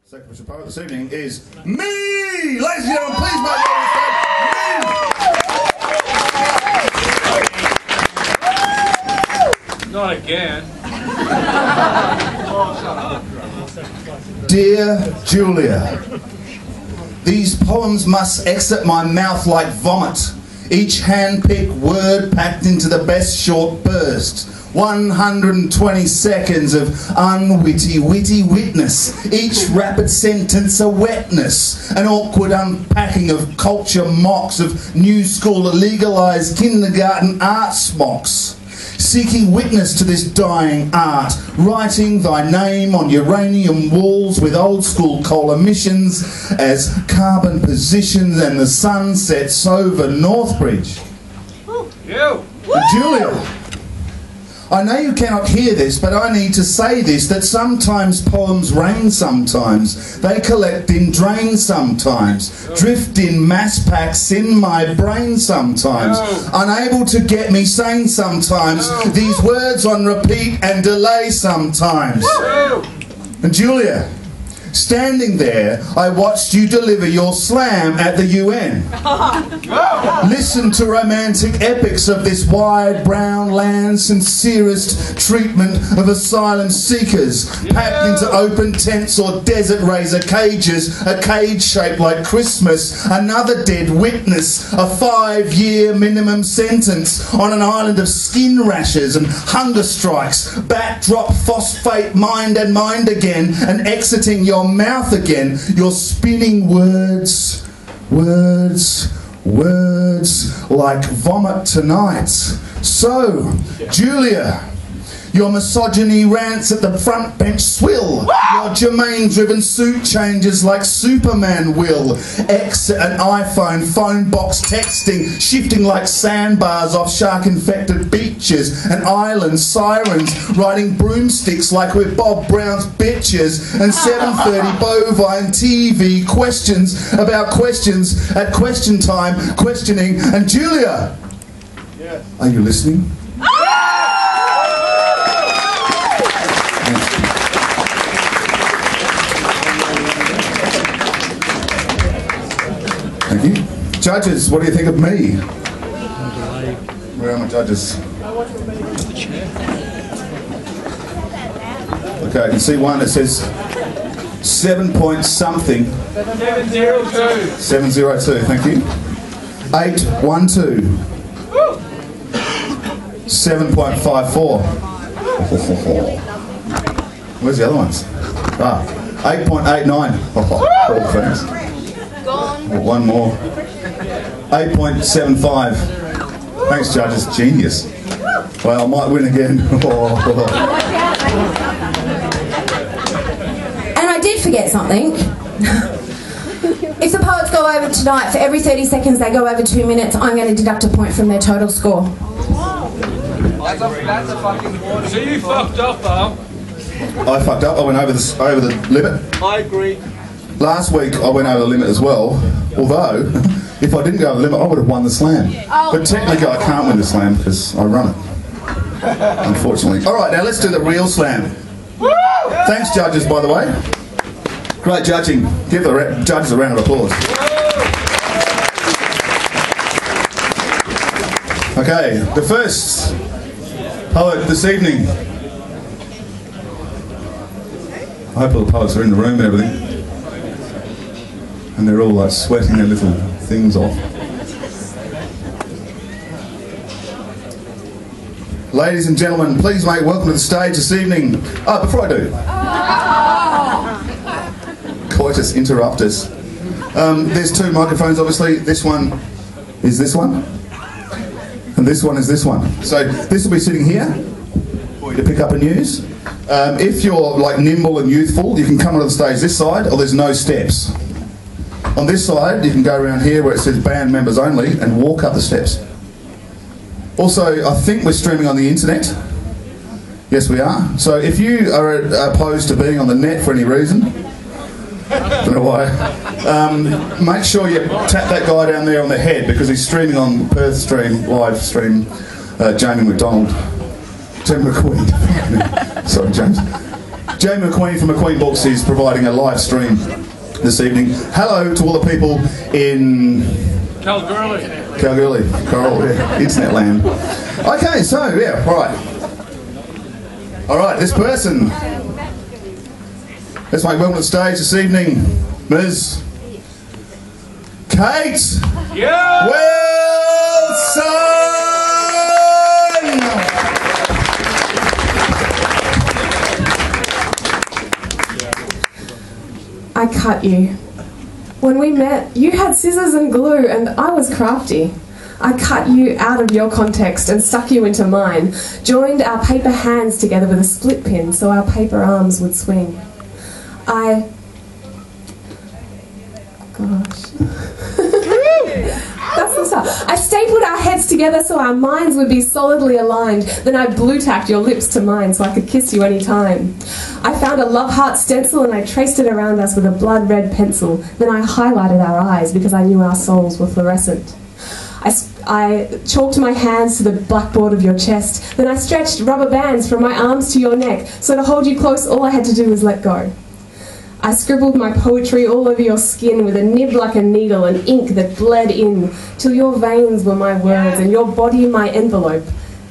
Second Official Poet this evening is me! Ladies and gentlemen, please make your me! Not again. Dear Julia, these poems must exit my mouth like vomit. Each hand-picked word packed into the best short burst. 120 seconds of unwitty, witty witness. Each rapid sentence a wetness. An awkward unpacking of culture mocks of new school legalised kindergarten art smocks. Seeking witness to this dying art, writing thy name on uranium walls with old school coal emissions as carbon positions and the sun sets over Northbridge. Julia, I know you cannot hear this, but I need to say this, that sometimes poems rain sometimes, they collect in drains sometimes, drift in mass packs in my brain sometimes, unable to get me sane sometimes, these words on repeat and delay sometimes. And Julia, standing there, I watched you deliver your slam at the UN. Listen to romantic epics of this wide brown land's sincerest treatment of asylum seekers, packed into open tents or desert razor cages, a cage shaped like Christmas, another dead witness, a 5-year minimum sentence on an island of skin rashes and hunger strikes, backdrop phosphate mind and mind again, and exiting your mouth again, you're spinning words, words, words like vomit tonight. So, Julia, your misogyny rants at the front bench swill. Your Jermaine-driven suit changes like Superman will. Exit an iPhone, phone box texting, shifting like sandbars off shark-infected beaches and island sirens, riding broomsticks like we're Bob Brown's bitches, and 7:30 bovine TV questions about questions at question time, questioning. And Julia, are you listening? Thank you. Judges, what do you think of me? Where are my judges? Okay, I can see one that says 7 point something. 702. 702, thank you. 812. 7.54. Where's the other ones? 8.89. Oh, thanks. One more. 8.75. Thanks, judges. Genius. Well, I might win again. And I did forget something. If the poets go over tonight, for every 30 seconds they go over 2 minutes, I'm going to deduct a point from their total score. That's a fucking warning. So you fucked up, though. I fucked up. I went over the limit. I agree. Last week I went over the limit as well, although if I didn't go over the limit I would have won the slam. But technically I can't win the slam because I run it, unfortunately. Alright, now let's do the real slam. Thanks, judges, by the way. Great judging. Give the judges a round of applause. Okay, the first poet this evening. I hope all the poets are in the room and everything. And they're all like sweating their little things off. Ladies and gentlemen, please make welcome to the stage this evening. Oh, before I do. Coitus interruptus. There's 2 microphones, obviously. This one is this one. And this one is this one. So this will be sitting here for you to pick up and use. If you're like nimble and youthful, you can come onto the stage this side, or there's no steps. On this side, you can go around here where it says band members only and walk up the steps. Also, I think we're streaming on the internet. Yes, we are. So if you are opposed to being on the net for any reason, don't know why, make sure you tap that guy down there on the head because he's streaming on Perth stream, live stream, Jamie McDonald. Tim McQueen. Sorry, James. Jamie McQueen from McQueen Books is providing a live stream this evening. Hello to all the people in Kalgoorlie, internet land. Okay, so yeah, all right, this person. Let's make welcome to the stage this evening, Ms. Kate Wilson. I cut you. When we met, you had scissors and glue and I was crafty. I cut you out of your context and stuck you into mine, joined our paper hands together with a split pin so our paper arms would swing. That's the stuff. I stapled our heads together so our minds would be solidly aligned. Then I blue-tacked your lips to mine so I could kiss you any time. I found a love heart stencil and I traced it around us with a blood-red pencil. Then I highlighted our eyes because I knew our souls were fluorescent. I chalked my hands to the blackboard of your chest. Then I stretched rubber bands from my arms to your neck. So to hold you close, all I had to do was let go. I scribbled my poetry all over your skin with a nib like a needle and ink that bled in till your veins were my words and your body my envelope.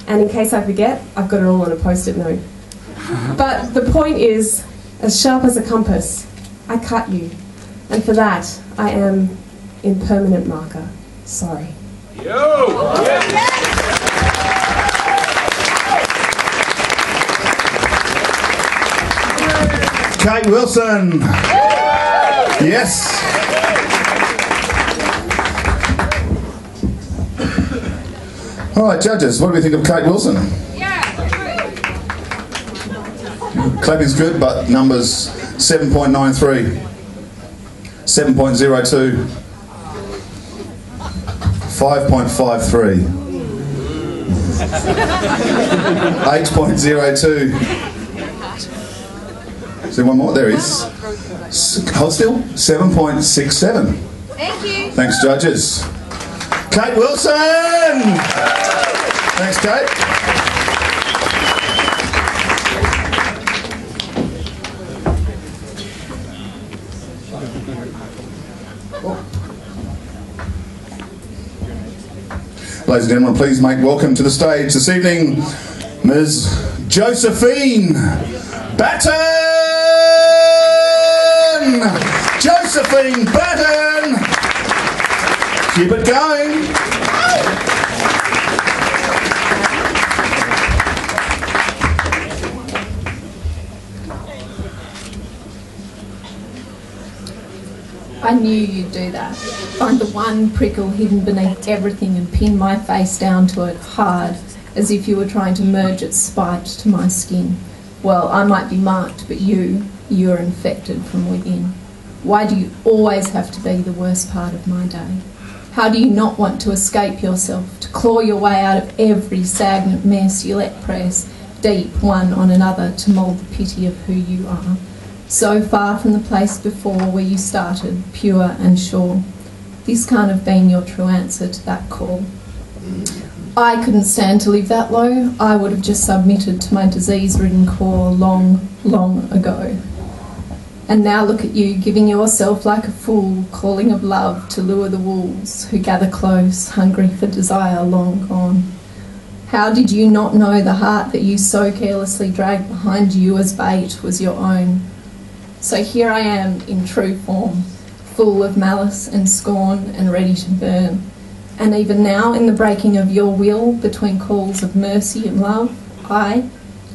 And in case I forget, I've got it all on a post-it note. But the point is, as sharp as a compass, I cut you. And for that, I am in permanent marker. Sorry. Kate Wilson. Yes. All right, judges, what do we think of Kate Wilson? Clapping's good, but numbers 7.93, 7.02, 5.53, 8.02. Is there one more? There is. Hold still. 7.67. Thank you. Thanks, judges. Kate Wilson! Thanks, Kate. Ladies and gentlemen, please make welcome to the stage this evening, Ms. Josephine Batten! Josephine Batten! Keep it going! I knew you'd do that. Find the one prickle hidden beneath everything and pin my face down to it hard, as if you were trying to merge its spite to my skin. Well, I might be marked, but you're infected from within. Why do you always have to be the worst part of my day? How do you not want to escape yourself, to claw your way out of every stagnant mess you let press deep one on another to mould the pity of who you are? So far from the place before where you started, pure and sure. This can't have been your true answer to that call. I couldn't stand to live that low. I would have just submitted to my disease-ridden core long, long ago. And now look at you, giving yourself like a fool, calling of love to lure the wolves who gather close, hungry for desire long gone. How did you not know the heart that you so carelessly dragged behind you as bait was your own? So here I am in true form, full of malice and scorn and ready to burn. And even now, in the breaking of your will between calls of mercy and love, I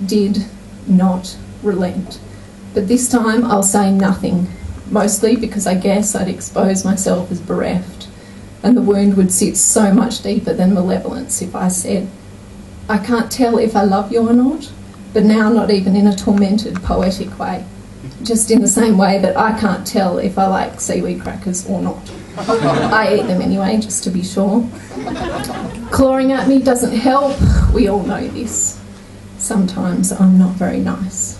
did not relent. But this time I'll say nothing, mostly because I guess I'd expose myself as bereft, and the wound would sit so much deeper than malevolence if I said, I can't tell if I love you or not, but now not even in a tormented, poetic way. Just in the same way that I can't tell if I like seaweed crackers or not. I eat them anyway, just to be sure. Clawing at me doesn't help, we all know this. Sometimes I'm not very nice.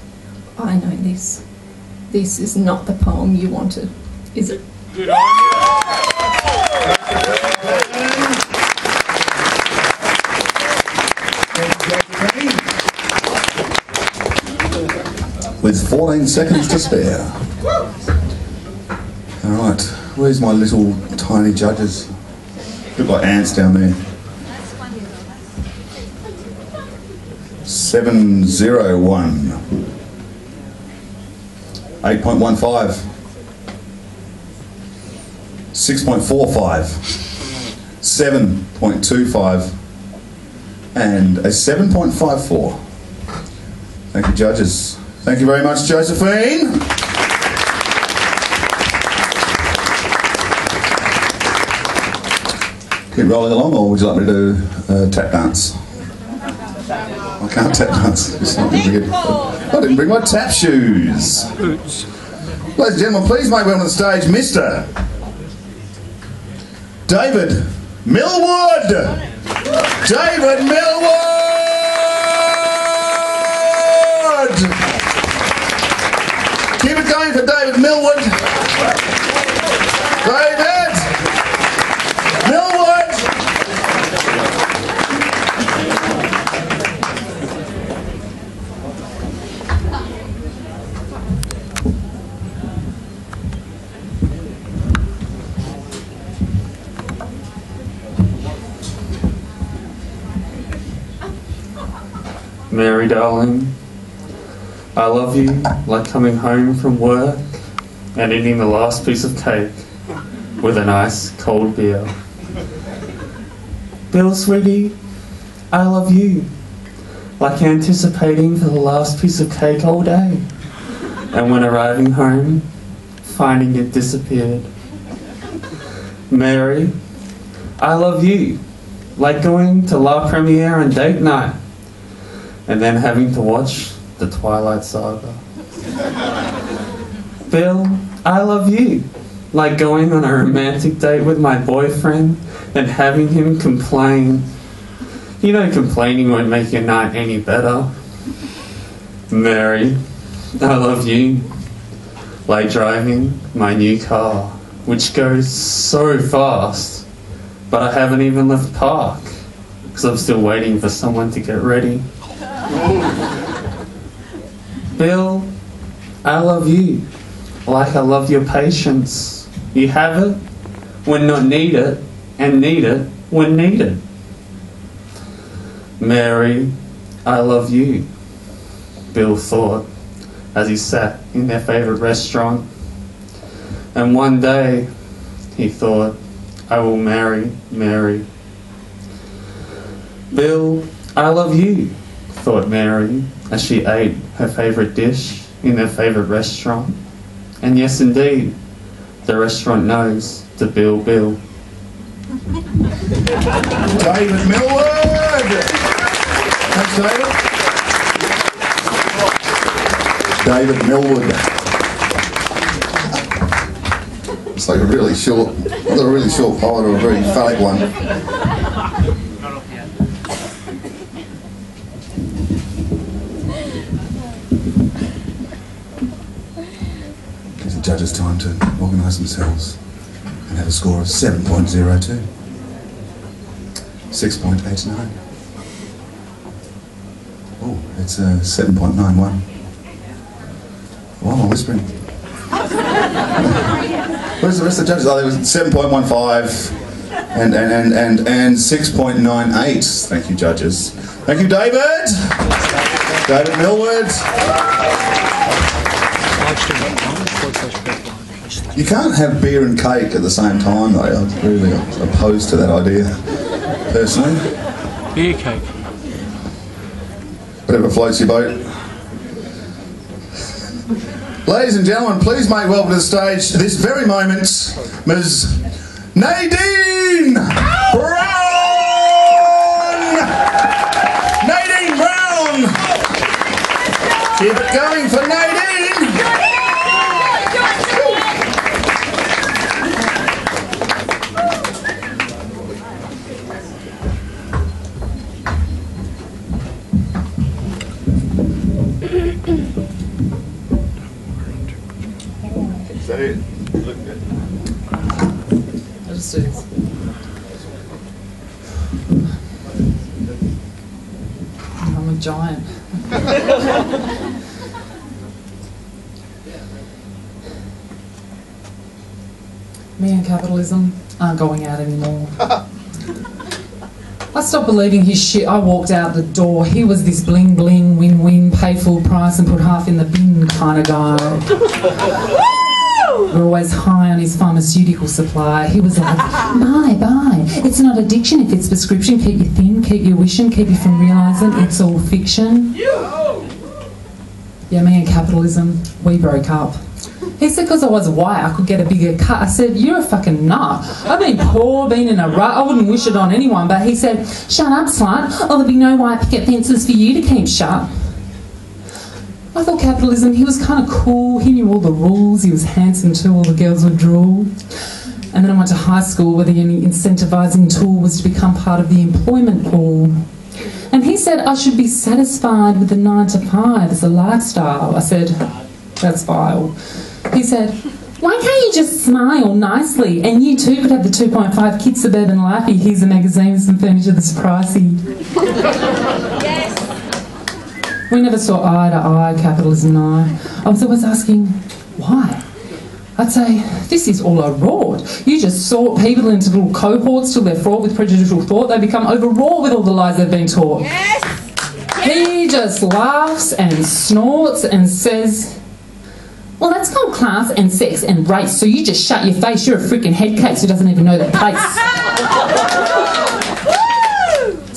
I know this. This is not the poem you wanted, is it? Good on you. with 14 seconds to spare. Alright, where's my little tiny judges? Look like ants down there. 701. 8.15. 6.45. 7.25. And a 7.54. Thank you, judges. Thank you very much, Josephine. Keep rolling along, or would you like me to do tap dance? I can't tap dance. It's not really good. I didn't bring my tap shoes. Ladies and gentlemen, please make welcome to the stage, Mr. David Millwood. David Millwood. Keep it going for David Millwood. David Millwood. Mary, darling, I love you like coming home from work and eating the last piece of cake with a nice cold beer. Bill, sweetie, I love you like anticipating for the last piece of cake all day, and when arriving home, finding it disappeared. Mary, I love you like going to La Premiere on date night and then having to watch the Twilight Saga. Bill, I love you like going on a romantic date with my boyfriend and having him complain. You know, complaining won't make your night any better. Mary, I love you like driving my new car, which goes so fast, but I haven't even left park because I'm still waiting for someone to get ready. Bill, I love you like I love your patience. You have it when not need it, and need it when needed. Mary, I love you, Bill thought as he sat in their favourite restaurant. And one day, he thought, I will marry Mary. Bill, I love you, thought Mary as she ate her favourite dish in their favourite restaurant. And yes, indeed, the restaurant knows to Bill. David Millwood! Thanks, David. David Millwood. It's like a really short poem or a very phallic one. Gives the judges time to organise themselves and have a score of 7.02. 6.89. Oh, it's 7.91. Why am I whispering? Where's the rest of the judges? Oh, there was 7.15 and 6.98. Thank you, judges. Thank you, David. David Millwood. You can't have beer and cake at the same time, though. I'm really opposed to that idea, personally. Beer cake. Whatever floats your boat. Ladies and gentlemen, please make welcome to the stage this very moment, Ms. Nadine Brown! Nadine Brown! Keep it going for Nadine! Is that it? Look good. I'm a giant. Me and capitalism aren't going out anymore. I stopped believing his shit. I walked out the door. He was this bling bling, win-win, pay full price and put half in the bin kind of guy. We're always high on his pharmaceutical supply. He was like, bye. It's not addiction if it's prescription. Keep you thin, keep you wishing, keep you from realising it's all fiction. Yeah, me and capitalism, we broke up. He said because I was white I could get a bigger cut. I said, you're a fucking nut. I've been poor, been in a rut. I wouldn't wish it on anyone. But he said, shut up, slut. Oh, there'll be no white picket fences for you to keep shut. I thought capitalism, he was kind of cool. He knew all the rules. He was handsome too. All the girls would drool. And then I went to high school where the only incentivising tool was to become part of the employment pool. And he said I should be satisfied with the 9 to 5 as a lifestyle. I said, that's vile. He said, why can't you just smile nicely and you too could have the 2.5 kid suburban lifey. Here's a magazine, some furniture that's pricey. Yes. We never saw eye to eye, capitalism and I. I was always asking, why? I'd say, this is all a rort. You just sort people into little cohorts till they're fraught with prejudicial thought. They become overwrought with all the lies they've been taught. Yes. He just laughs and snorts and says, well, that's called class and sex and race, so you just shut your face. You're a freaking head case who doesn't even know that place.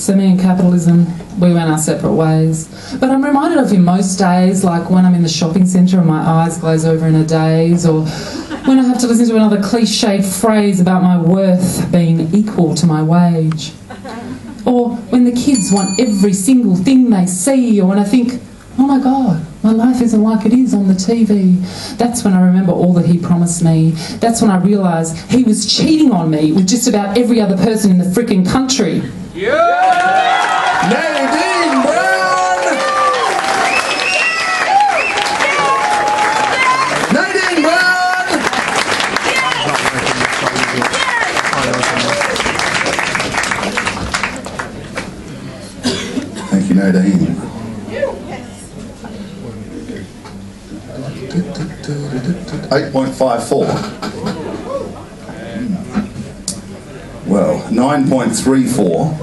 So me and capitalism, we went our separate ways. But I'm reminded of him most days, like when I'm in the shopping centre and my eyes glaze over in a daze, or when I have to listen to another cliched phrase about my worth being equal to my wage. Or when the kids want every single thing they see, or when I think, oh my God, my life isn't like it is on the TV. That's when I remember all that he promised me. That's when I realised he was cheating on me with just about every other person in the frickin' country. Yeah! Nadine Brown! Nadine Brown! Thank you, Nadine. 8.54. Well, 9.34.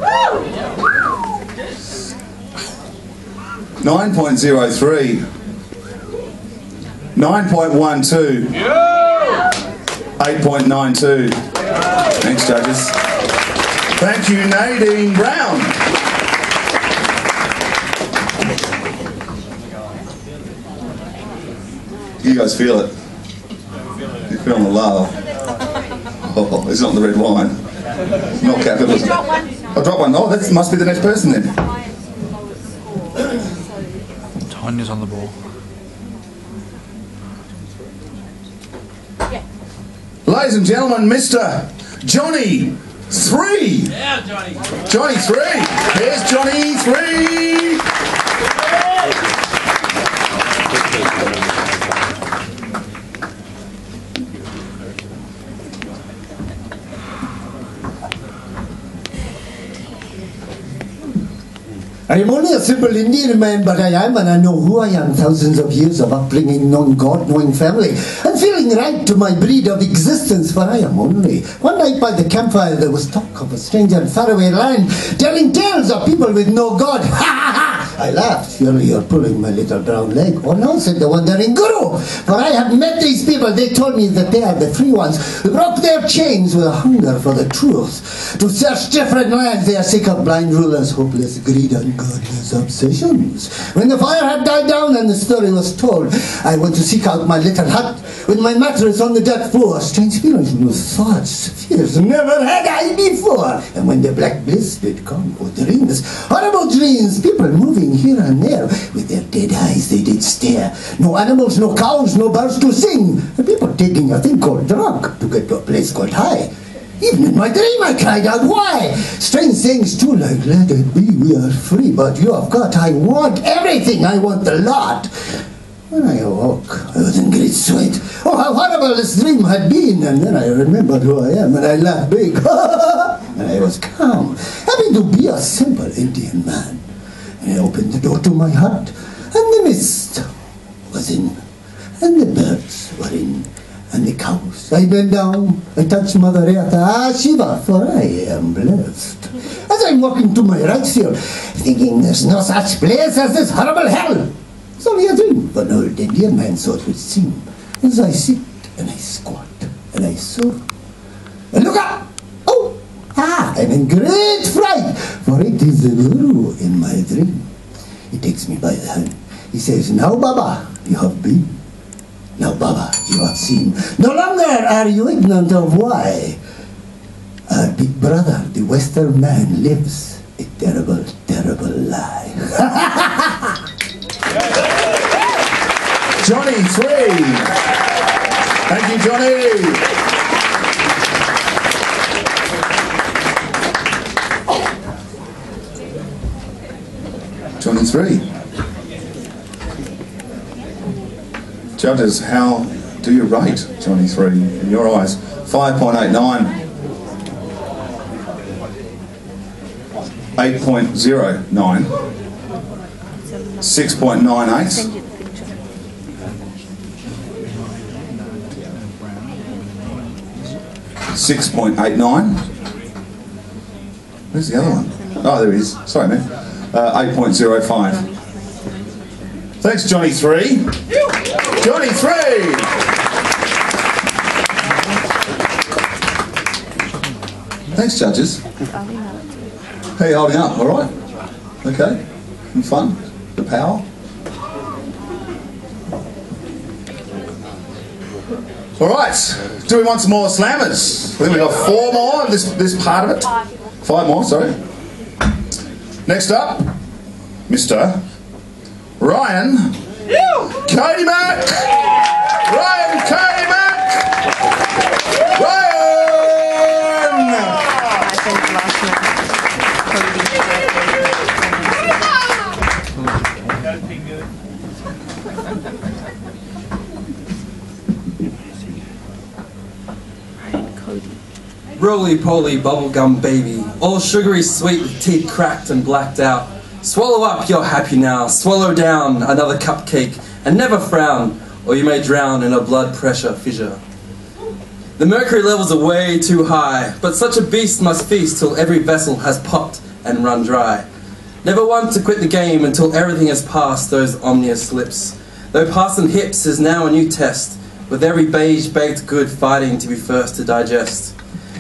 9.03. 9.12. 8.92. Thanks, judges. Thank you, Nadine Brown. You guys feel it? You're feeling the love. Oh, it's not the red wine. Not capitalism. I dropped one. Oh, that must be the next person then. Tanya's on the ball. Ladies and gentlemen, Mr. Johnny 3. Yeah, Johnny. Johnny 3. Here's Johnny 3. I am only a simple Indian man, but I am, and I know who I am. Thousands of years of upbringing, knowing God, knowing family, and feeling right to my breed of existence, for I am only. One night by the campfire there was talk of a strange and faraway land, telling tales of people with no God. Ha ha ha! I laughed. Surely you're pulling my little brown leg. Oh no, said the wandering guru, for I have met these people. They told me that they are the free ones who broke their chains with a hunger for the truth. To search different lands, they are sick of blind rulers, hopeless greed, and godless obsessions. When the fire had died down and the story was told, I went to seek out my little hut with my mattress on the dirt floor. Strange feelings, new thoughts, fears never had I before. And when the black bliss did come, oh dreams, horrible dreams, people moving here and there, with their dead eyes they did stare. No animals, no cows, no birds to sing. The people taking a thing called drug to get to a place called high. Even in my dream I cried out, why? Strange things too, like let it be, we are free, but you have got, I want everything, I want the lot. When I awoke, I was in great sweat. Oh, how horrible this dream had been. And then I remembered who I am, and I laughed big. And I was calm, happy to be a simple Indian man. And I opened the door to my hut, and the mist was in, and the birds were in, and the cows I bend down, I touch Mother Earth, Shiva, for I am blessed. As I'm walking to my right field, thinking there's no such place as this horrible hell. It's only a dream of an old Indian man, so it would seem. As I sit and I squat and I soar and look up. Oh, I'm in great fright, for it is the Guru in my dream. He takes me by the hand. He says, now Baba, you have been. Now Baba, you have seen. No longer are you ignorant of why. Our big brother, the Western man, lives a terrible, terrible lie. Johnny 3. Thank you, Johnny. Johnny 3. Judges, how do you rate Johnny 3 in your eyes? 5.89. 8.09. 6.98. 6.89. Where's the other one? Oh, there he is. Sorry, man. 8.05. Thanks, Johnny 3. Johnny 3! Thanks, judges. How are you holding up? All right? Okay? Having fun? The power? All right. Do we want some more slammers? I think we've got 4 more, this part of it. 5 more, sorry. Next up, Mr. Ryan Cody Mack. Ryan Cody Mack. Ryan! Roly-poly bubblegum baby, all sugary sweet with teeth cracked and blacked out. Swallow up, you're happy now, swallow down another cupcake and never frown, or you may drown in a blood pressure fissure. The mercury levels are way too high, but such a beast must feast till every vessel has popped and run dry. Never one to quit the game until everything has passed those ominous lips. Though passing hips is now a new test, with every beige baked good fighting to be first to digest.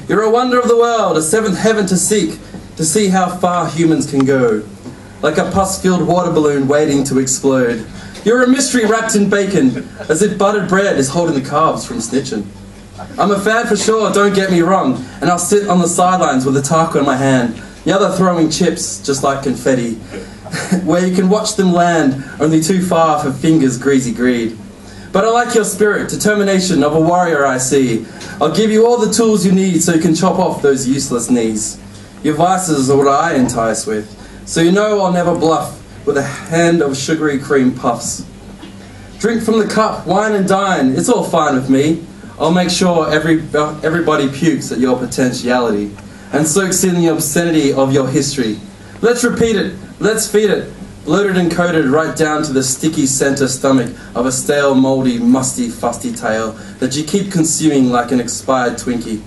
You're a wonder of the world, a 7th heaven to seek, to see how far humans can go. Like a pus-filled water balloon waiting to explode. You're a mystery wrapped in bacon, as if buttered bread is holding the carbs from snitching. I'm a fan for sure, don't get me wrong, and I'll sit on the sidelines with a taco in my hand, the other throwing chips just like confetti, where you can watch them land only too far for fingers' greasy greed. But I like your spirit, determination of a warrior I see. I'll give you all the tools you need so you can chop off those useless knees. Your vices are what I entice with, so you know I'll never bluff with a hand of sugary cream puffs. Drink from the cup, wine and dine, it's all fine with me. I'll make sure everybody pukes at your potentiality and soaks in the obscenity of your history. Let's repeat it, let's feed it, bloated and coated right down to the sticky center stomach of a stale, moldy, musty, fusty tail that you keep consuming like an expired Twinkie.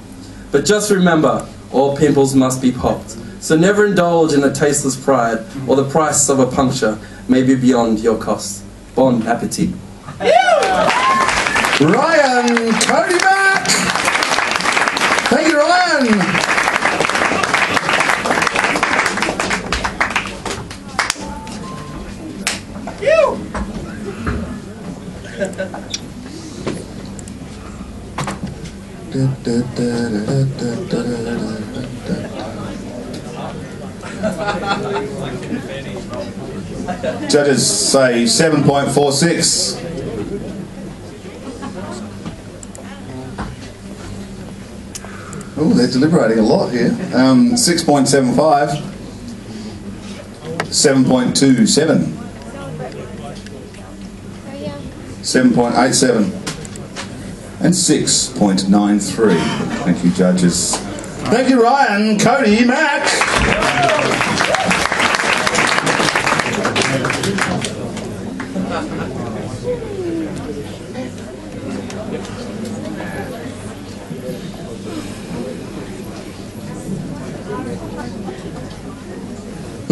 But just remember, all pimples must be popped, so never indulge in a tasteless pride, or the price of a puncture may be beyond your cost. Bon appetit. Ryan Cody Mack! Thank you, Ryan! Judges say 7.46. Oh, they're deliberating a lot here. 6.75. 7.27. 7.87. And 6.93. Thank you, judges. Thank you, Ryan Cody Mack.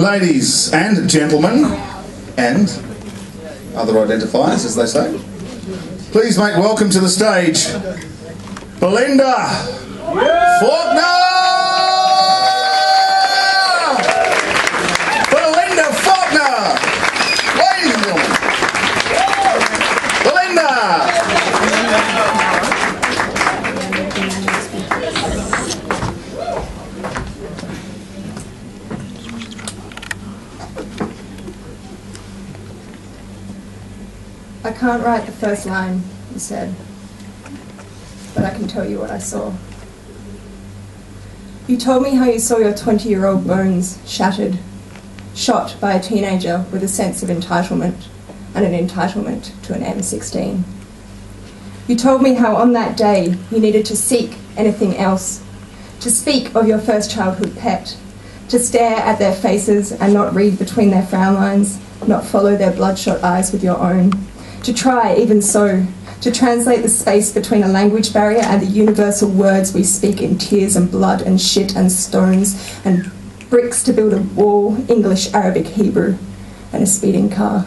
Ladies and gentlemen, and other identifiers, as they say, please make welcome to the stage, Belinda Faulkner! Belinda Faulkner! Ladies and gentlemen, Belinda! I can't write the first line, he said, but I can tell you what I saw. You told me how you saw your 20-year-old bones shattered, shot by a teenager with a sense of entitlement and an entitlement to an M16. You told me how on that day you needed to seek anything else, to speak of your first childhood pet, to stare at their faces and not read between their frown lines, not follow their bloodshot eyes with your own, to try, even so, to translate the space between a language barrier and the universal words we speak in tears and blood and shit and stones and bricks to build a wall, English, Arabic, Hebrew, and a speeding car.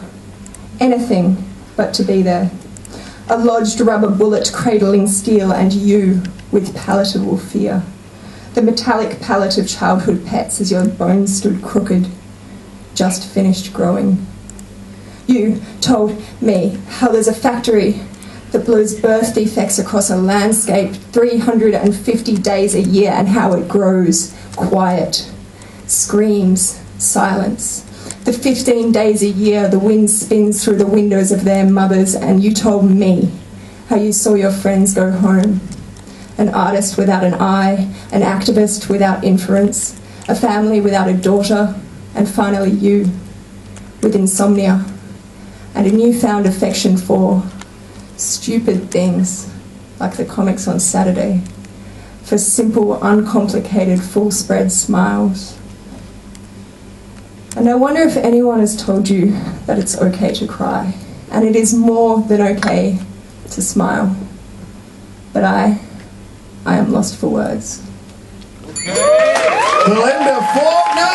Anything but to be there. A lodged rubber bullet cradling steel and you with palatable fear. The metallic palate of childhood pets as your bones stood crooked, just finished growing. You told me how there's a factory that blows birth defects across a landscape 350 days a year and how it grows quiet, screams, silence. The 15 days a year the wind spins through the windows of their mothers, and you told me how you saw your friends go home. An artist without an eye, an activist without inference, a family without a daughter, and finally you, with insomnia, and a newfound affection for stupid things like the comics on Saturday, for simple, uncomplicated, full-spread smiles. And I wonder if anyone has told you that it's okay to cry, and it is more than okay to smile. But I am lost for words. Belinda Faulkner!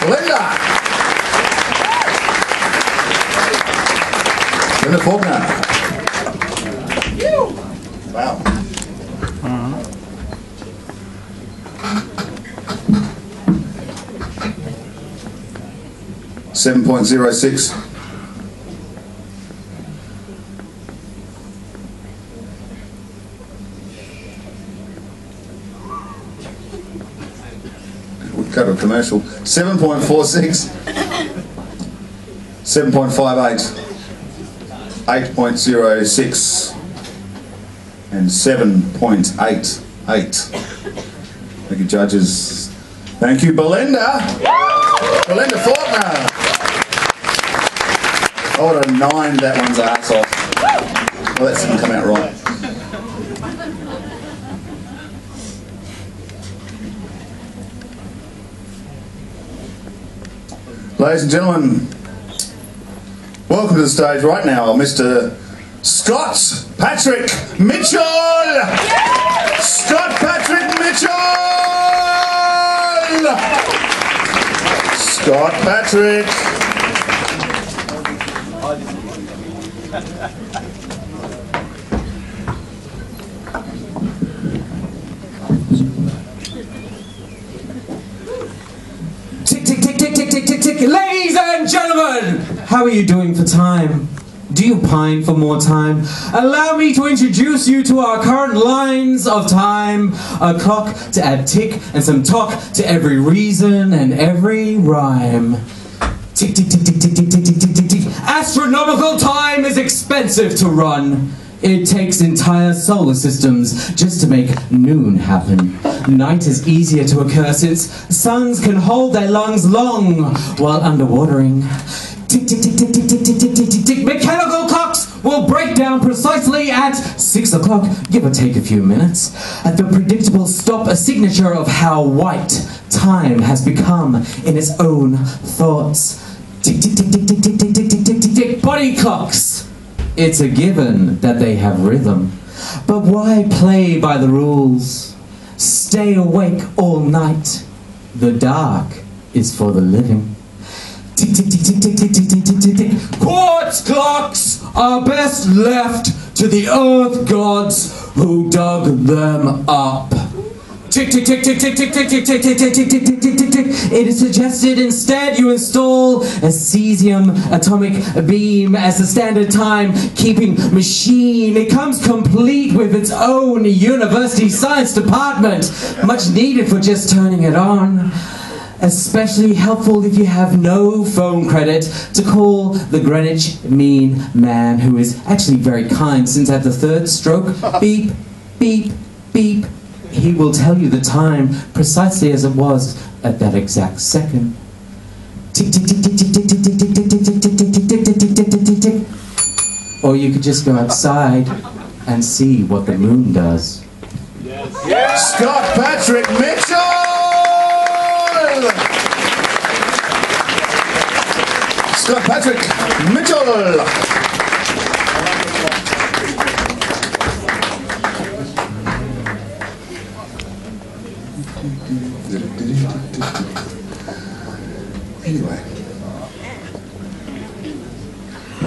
Belinda! Belinda Faulkner. Wow. 7.06. We've cut a commercial. 7.46. 7.58. 8.06. And 7.88. Thank you, judges. Thank you, Belinda. Belinda Faulkner. I would have 9'd that one's ass off. Well, that didn't come out right. Ladies and gentlemen, welcome to the stage right now, Mr. Scott Patrick Mitchell! Scott Patrick Mitchell! Scott Patrick! Tick, tick, tick, tick, tick, tick, tick, tick. Ladies and gentlemen, how are you doing for time? Do you pine for more time? Allow me to introduce you to our current lines of time. A clock to add tick and some talk to every reason and every rhyme. Tick, tick, tick, tick, tick, tick, tick, tick, tick, tick, tick. Astronomical time is expensive to run. It takes entire solar systems just to make noon happen. Night is easier to occur since suns can hold their lungs long while underwatering. Tick, tick, tick, tick, tick, tick, tick, tick, tick, tick, tick. Mechanical clocks will break down precisely at 6 o'clock, give or take a few minutes. At the predictable stop, a signature of how white time has become in its own thoughts. Tick, tick, tick, tick, tick, tick, tick, tick, tick, tick, tick, tick. Body clocks. It's a given that they have rhythm. But why play by the rules? Stay awake all night The dark is for the living. Tick, tick, tick, tick, tick, tick, tick, tick, tick, tick, tick. Quartz clocks are best left to the earth gods who dug them up. Tick, tick, tick, tick, tick, tick, tick, tick, tick, tick, tick, tick, tick, tick, tick, tick, tick. It is suggested instead you install a cesium atomic beam as the standard time-keeping machine. It comes complete with its own university science department, much needed for just turning it on. Especially helpful if you have no phone credit to call the Greenwich Mean Man, who is actually very kind since at the third stroke, beep, beep, beep, he will tell you the time precisely as it was at that exact second. Tick, tick, tick, tick, tick, tick, tick, tick, tick, tick, tick, tick, tick, tick, tick, tick, tick, tick, tick, tick. Or you could just go outside and see what the moon does. Scott Patrick Mitchell! Scott Patrick Mitchell! Anyway.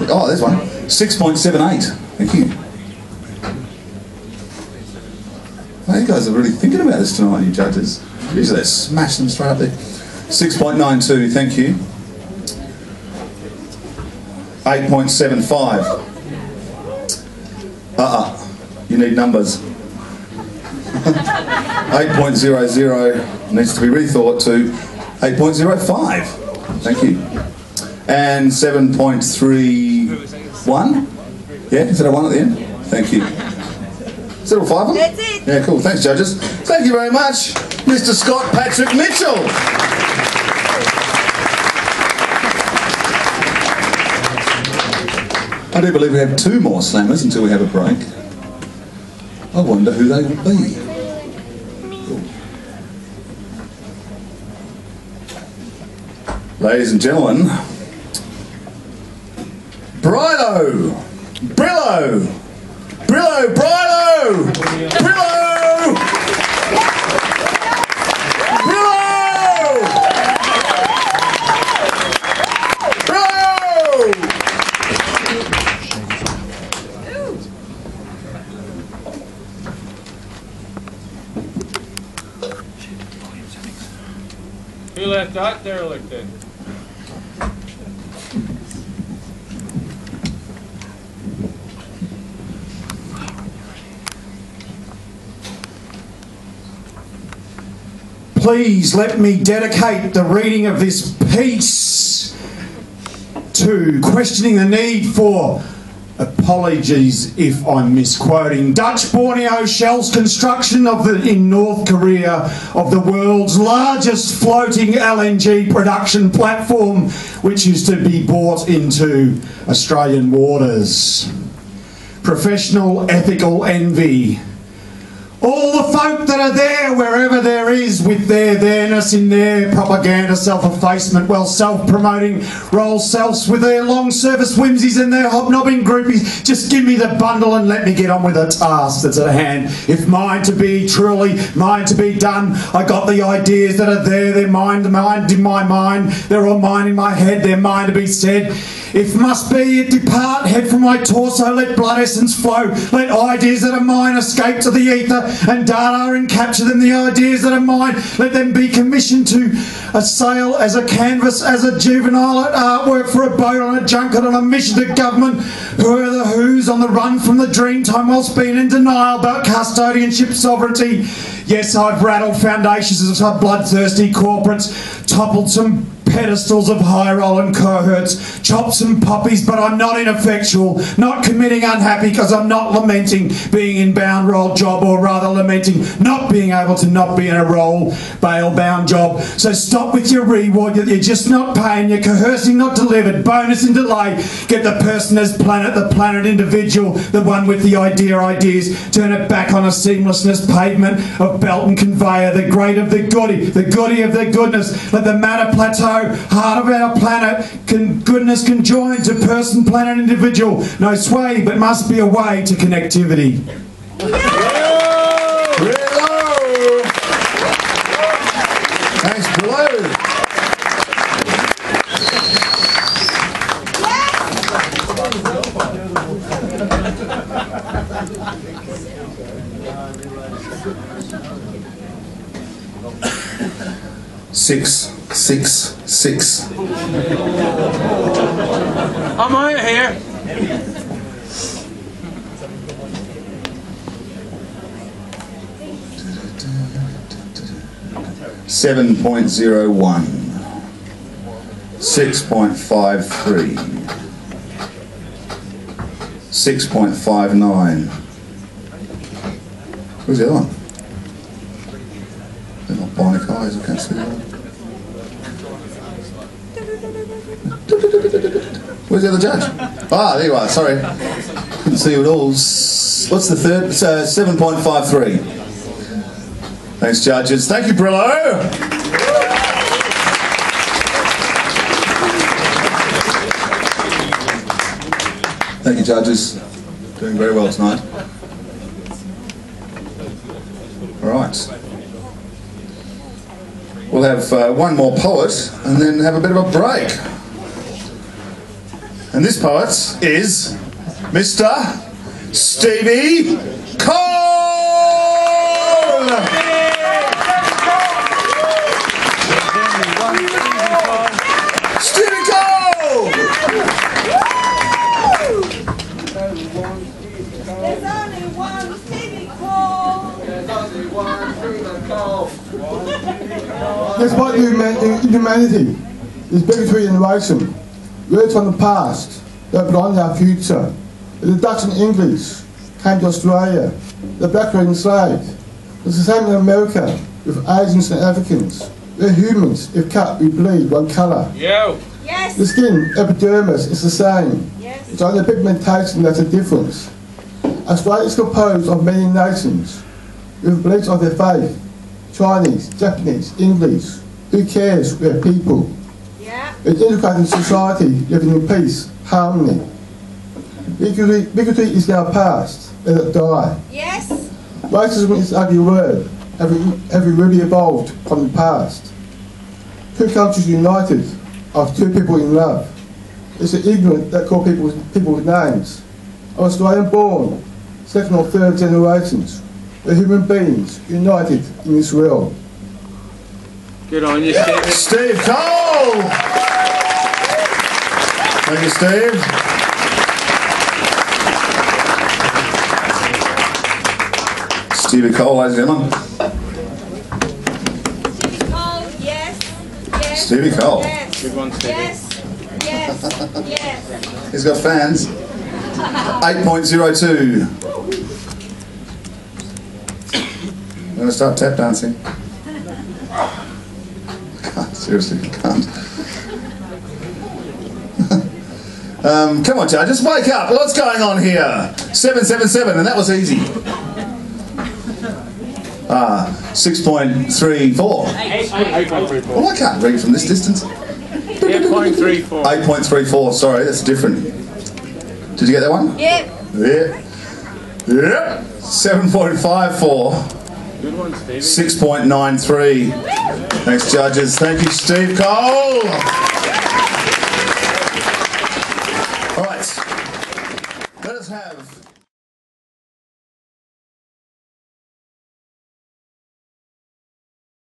Oh, there's one. 6.78. Thank you. Well, you guys are really thinking about this tonight, you judges. Usually they smash them straight up there. 6.92, thank you. 8.75. You need numbers. 8.00 needs to be rethought to 8.05. Thank you. And 7.31. Yeah, is that a 1 at the end? Thank you. Is that all 5 of them? That's it. Yeah, cool. Thanks, judges. Thank you very much, Mr. Scott Patrick Mitchell. I do believe we have 2 more slammers until we have a break. I wonder who they will be. Ladies and gentlemen, Brillo! Brillo! Brillo! Brillo! Brillo! Who left that derelict then? Please let me dedicate the reading of this piece to questioning the need for, apologies if I'm misquoting, Dutch Borneo Shell's construction in North Korea of the world's largest floating LNG production platform, which is to be brought into Australian waters. Professional ethical envy. All the folk that are there, wherever there is, with their there-ness in their propaganda, self-effacement, well, self-promoting role selves with their long-service whimsies and their hobnobbing groupies, just give me the bundle and let me get on with the task that's at hand. If mine to be, truly mine to be done, I got the ideas that are there, they're mine in my mind, they're all mine in my head, they're mine to be said. If must be, it depart, head from my torso, let blood essence flow, let ideas that are mine escape to the ether, and data and capture them, the ideas that are mine, let them be commissioned to a sail as a canvas, as a juvenile artwork for a boat on a junket on a mission to government, who are the who's on the run from the dream time whilst being in denial about custodianship sovereignty. Yes, I've rattled foundations of some bloodthirsty corporates, toppled some pedestals of high roll and cohorts, chopped some poppies, but I'm not ineffectual, not committing unhappy because I'm not lamenting being in bound roll job, or rather lamenting not being able to not be in a roll bail bound job. So stop with your reward, you're just not paying, you're coercing not delivered, bonus and delay, get the person as planet, the planet individual, the one with the ideas, turn it back on a seamlessness pavement of belt and conveyor, the great of the goody of the goodness, let the matter plateau, heart of our planet, goodness conjoined to person, planet, individual. No sway, but must be a way to connectivity. Thanks, 666. I'm out here. 7.01, 6.53, 6.59. Who's the other one? They're not bionic eyes, I can't see the other one. Where's the other judge? Ah, there you are, sorry. Couldn't see you at all. What's the third? 7.53. Thanks, judges. Thank you, Brillo. Thank you, judges. Doing very well tonight. All right. We'll have one more poet and then have a bit of a break. And this poet is Mr. Stevie Cole! Stevie Cole! There's only one Stevie Cole! There's only one Stevie Cole! Despite humanity, is bigotry and racism. Words from the past that belong in our future. The Dutch and English came to Australia. The black were enslaved. It's the same in America with Asians and Africans. We're humans. If cut, we bleed one colour. Yo. Yes. The skin, epidermis, is the same. Yes. It's only the pigmentation that's a difference. Australia is composed of many nations with beliefs of their faith. Chinese, Japanese, English. Who cares? We're people. Yeah. It's integrated society, living in peace, harmony. Bigotry is now past. Let it die. Yes. Racism is an ugly word. Have we really evolved from the past? Two countries united of two people in love. It's the ignorant that call people names. I'm Australian born, second or third generations. We're human beings united in this world. Good on you, Steve. Steve Cole! Thank you, Steve. Stevie Cole, ladies and gentlemen. Stevie Cole, yes. Yes. Stevie Cole. Yes. Good one, Stevie. Yes. Yes. Yes. He's got fans. 8.02. I'm going to start tap dancing. I can't, seriously, I can't. Come on, Joe, just wake up. What's going on here? 777, and that was easy. 6.34. 8.34. Well, I can't read from this distance. 8.34. 8.34, sorry, that's different. Did you get that one? Yep. Yeah. Yep. 7.54. Good one, Stevie. 6.93. Thanks, judges. Thank you, Steve Cole. All right. Let us have